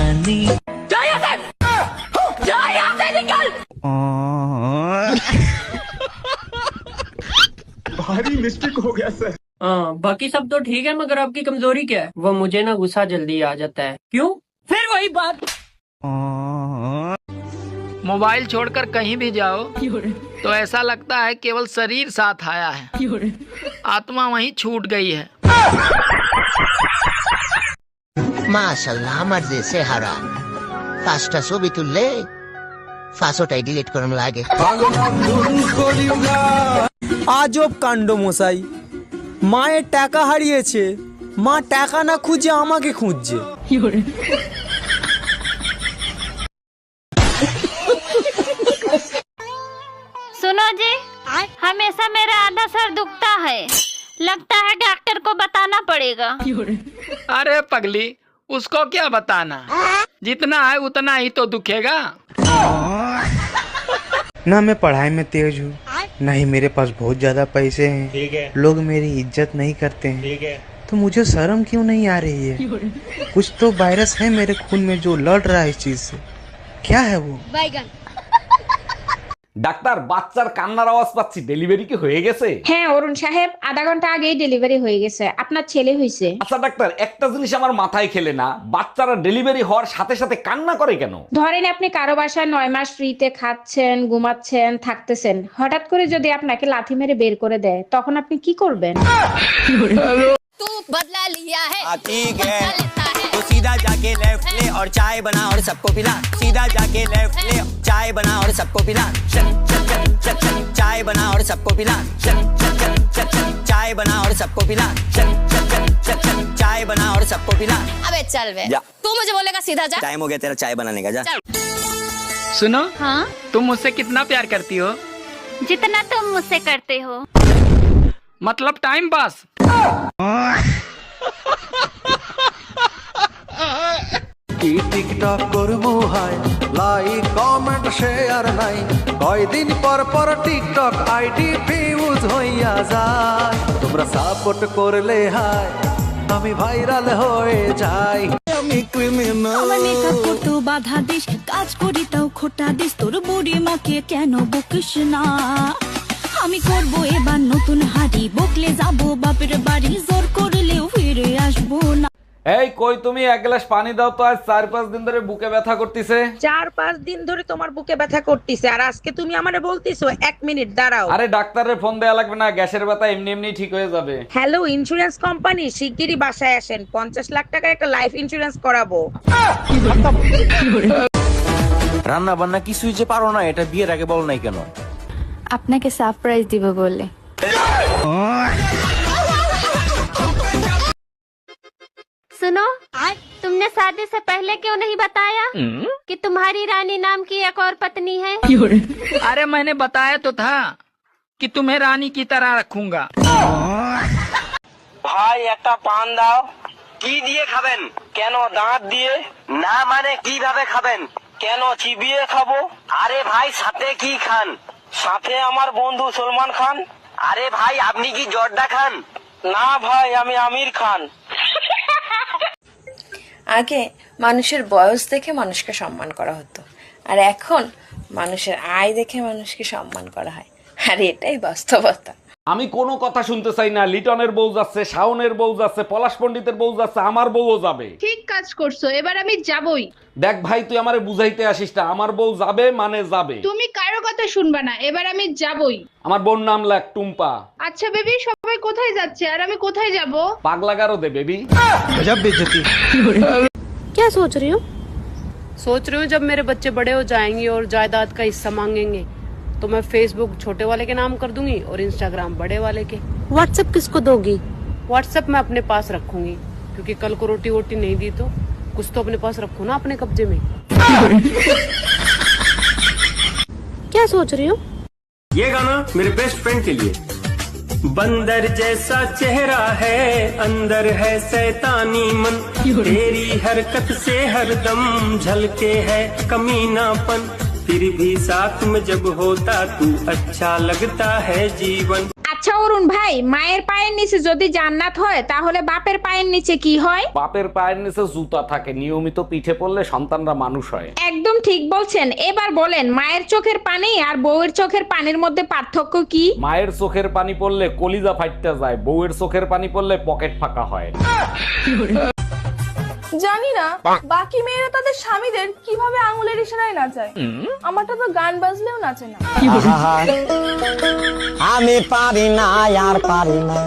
रानी। भारी मिस्टेक हो गया सर। हाँ, बाकी सब तो ठीक है, मगर आपकी कमजोरी क्या है? वो मुझे ना गुस्सा जल्दी आ जाता है। क्यों? फिर वही बात। मोबाइल छोड़कर कहीं भी जाओ तो ऐसा लगता है केवल शरीर साथ आया है, आत्मा वहीं छूट गई है। মাশাআল্লাহ আমার দেশে হারা পাঁচটা ছবি তুললে পাঁচটাই ডিলিট করুন লাগে। আজব কাণ্ড মশাই, মায়ের টাকা হারিয়েছে, মা টাকা না খুঁজে আমাকে খুঁজছে। सुनो जी, हमेशा मेरा आधा सर दुखता है, लगता है डॉक्टर को बताना पड़ेगा। अरे पगली, उसको क्या बताना, जितना है उतना ही तो दुखेगा। ना मैं पढ़ाई में तेज हूँ, ना ही मेरे पास बहुत ज्यादा पैसे हैं। लोग मेरी इज्जत नहीं करते हैं, तो मुझे शर्म क्यों नहीं आ रही है? कुछ तो वायरस है मेरे खून में जो लड़ रहा है इस चीज से। क्या है वो? ডাক্তার, বাচ্চার কান্নার আওয়াজ পাচ্ছি, ডেলিভারি কি হয়ে গেছে? হ্যাঁ অরুণ সাহেব, আধা ঘন্টা আগেই ডেলিভারি হয়ে গেছে, আপনার ছেলে হয়েছে। আচ্ছা ডাক্তার, একটা জিনিস আমার মাথায় খেলে না, বাচ্চারা ডেলিভারি হওয়ার সাথে সাথে কান্না করে কেন? ধরেন আপনি কারো বাসায় 9 মাস ফ্রিতে খাচ্ছেন, ঘুমাচ্ছেন, থাকতেছেন, হঠাৎ করে যদি আপনাকে লাথি মেরে বের করে দেয়, তখন আপনি কি করবেন? तू बदला लिया है, ठीक है, तो सीधा जाके लेफ्ट ले और चाय बना और सबको पिला। सीधा जाके लेफ्ट ले, चाय बना और सबको पिला। चल चल चल चल चल, चाय बना और सबको पिला। चल चल चल चल चल, चाय बना और सबको पिला। चल चल चल चल चल, चाय बना और सबको पिला। अबे चल बे, तू मुझे बोलेगा सीधा जा। टाइम हो गया तेरा चाय बनाने का, जा। सुनो, हाँ, तुम मुझसे कितना प्यार करती हो? जितना तुम मुझसे करते हो। मतलब टाइम पास। কি টিকটক করবো হাই, লাইক কমেন্ট শেয়ার নাই, কয়দিন পর পর টিকটক আইডি ফিউজ হইয়া যায়। তোমরা সাপোর্ট করলে হাই, আমি ভাইরাল হয়ে যাই। আমি ক্রিমিনাল। আমার মেকআপ করতে বাধা দিস, কাজ করি তাও খোটা দিস, তোর বুড়ি মাকে কেন বকিস না? আমি করবো এবার নতুন হাড়ি, বকলে যাবো বাপের বাড়ি, জোর করলেও ফিরে আসবো না। এই কই তুমি, এক গ্লাস পানি দাও তো, আজ 4-5 দিন ধরে বুকে ব্যথা করতেছে। 4-5 দিন ধরে তোমার বুকে ব্যথা করতেছে, আর আজকে তুমি আমারে বলতিছো 1 মিনিট দাঁড়াও। আরে ডাক্তারের ফোন দেয়া লাগবে না, গ্যাসের ব্যথা এমনি এমনি ঠিক হয়ে যাবে। হ্যালো ইন্স্যুরেন্স কোম্পানি, শিগগিরই বাসায় আসেন, 50 লাখ টাকার একটা লাইফ ইন্স্যুরেন্স করাবো। রান্না বান্না কিছুই যে পারো না, এটা বিয়ের আগে বল নাই কেন? আপনাকে সারপ্রাইজ দিব বলে। सुनो, तुमने शादी से पहले क्यों नहीं बताया कि तुम्हारी रानी नाम की एक और पत्नी है? अरे मैंने बताया तो था कि तुम्हें रानी की तरह रखूंगा। ভাই একটা পান দাও। কি দিয়ে খাবেন? কেন দাঁত দিয়ে? না মানে কিভাবে খাবেন? কেন চিবিয়ে খাবো? আরে ভাই সাথে কি খান? সাথে আমার বন্ধু সলমান খান। আরে ভাই আপনি কি জর্দা খান? না ভাই আমি আমির খান। আগে মানুষের বয়স দেখে মানুষকে সম্মান করা হতো, আর এখন মানুষের আয় দেখে মানুষকে সম্মান করা হয়, আর এটাই বাস্তবতা। আমি কোনো কথা শুনতে চাই না। লিটনের বউ যাচ্ছে, শাওনের বউ যাচ্ছে, পলাশ পণ্ডিতের বউ যাচ্ছে, আমার বউও যাবে। ঠিক কাজ করছো, এবার আমি যাবই। দেখ ভাই, তুই আমারে বুঝাইতে আসিস না, আমার বউ যাবে মানে যাবে। তুমি কারো কথা শুনবা না, এবার আমি যাবই। আমার বোন নাম লাগ টুম্পা। আচ্ছা বেবি, সবাই কোথায় যাচ্ছে আর আমি কোথায় যাব? পাগলা গারো দে বেবি। गजब बेइज्जती। क्या सोच रही हो? सोच रही हूँ जब मेरे बच्चे बड़े हो जाएंगे और जायदाद का हिस्सा मांगेंगे, तो मैं फेसबुक छोटे वाले के नाम कर दूंगी और इंस्टाग्राम बड़े वाले के। व्हाट्सएप किसको दोगी? व्हाट्सएप मैं अपने पास रखूंगी, क्योंकि कल को रोटी वोटी नहीं दी तो कुछ तो अपने पास रखो ना, अपने कब्जे में। क्या सोच रही हो? ये गाना मेरे बेस्ट फ्रेंड के लिए। बंदर जैसा चेहरा है, अंदर है शैतानी मन, तेरी हरकत से हरदम झलके है कमीनापन, फिर भी साथ में जब होता तू अच्छा लगता है जीवन। আচ্ছা অরুণ ভাই, মায়ের পায়ের নিচে যদি জান্নাত হয় তাহলে বাপের পায়ের নিচে কি হয়? বাপের পায়ের নিচে জুতা থাকে, নিয়মিত পিঠে পড়লে সন্তানরা মানুষ হয়। একদম ঠিক বলছেন। এবার বলেন, মায়ের চোখের পানি আর বউয়ের চোখের পানির মধ্যে পার্থক্য কি? মায়ের চোখের পানি পড়লে কলিজা ফাটতে যায়, বউয়ের চোখের পানি পড়লে পকেট ফাঁকা হয়। জানি না বাকি মেয়েরা তাদের স্বামীদের কিভাবে আঙুলের ইশারায় নাচায়, আমারটা তো গান বাজলেও নাচে না। আমি পারি না আর পারি না।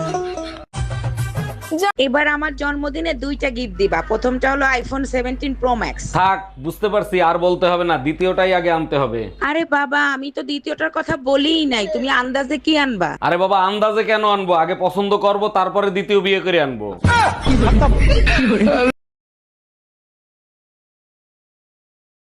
এবার আমার জন্মদিনে 2টা গিফট দিবা। প্রথমটা হলো আইফোন 17 প্রো ম্যাক্স। থাক, বুঝতে পারছি, আর বলতে হবে না, দ্বিতীয়টাই আগে আনতে হবে। আরে বাবা, আমি তো দ্বিতীয়টার কথা বলিই নাই, তুমি আন্দাজে কি আনবা? আরে বাবা, আন্দাজে কেন আনবো, আগে পছন্দ করব, তারপরে দ্বিতীয় বিয়ে করে আনবো।